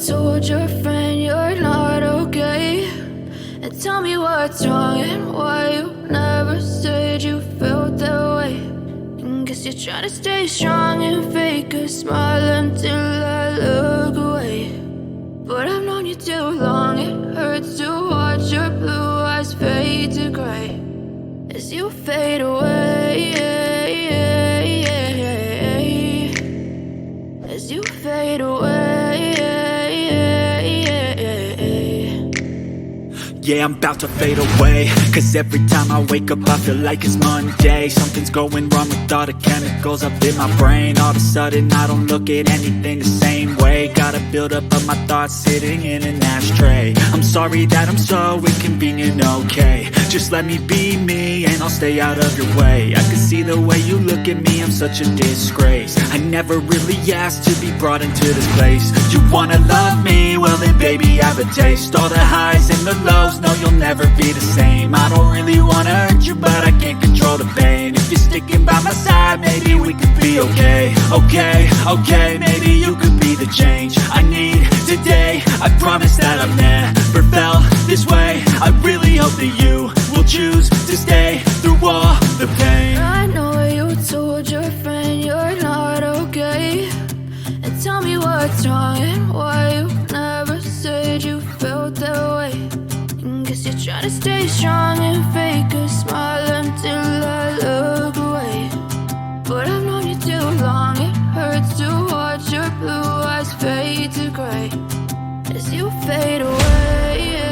told your friend you're not okay, and tell me what's wrong and why you never said you felt that way. And guess you're trying to stay strong and fake a smile until I look away. But I've known you too long, it hurts to watch your blue eyes fade to gray as you fade away, as you fade away. Yeah, I'm about to fade away, cause every time I wake up I feel like it's Monday. Something's going wrong with all the chemicals up in my brain. All of a sudden I don't look at anything the same way. Got a buildup of my thoughts sitting in an ashtray. I'm sorry that I'm so inconvenient, okay. Just let me be me and I'll stay out of your way. I can see the way you look at me, I'm such a disgrace. I never really asked to be brought into this place. You wanna love me? Well then baby I have a taste. All the highs and the lows, no you'll never be the same. I don't really wanna hurt you but I can't control the pain. If you're sticking by my side maybe we could be okay. Okay, maybe you could be the change I need today. I promise that I've never felt this way. I really hope that you will choose to stay through all the pain. I know you told your friend you're not okay, and tell me what's wrong and why you never said you felt that way. And guess you're trying to stay strong and fake a smile until I look away. But I've known you too long, it hurts to watch your blue eyes fade to gray as you fade away.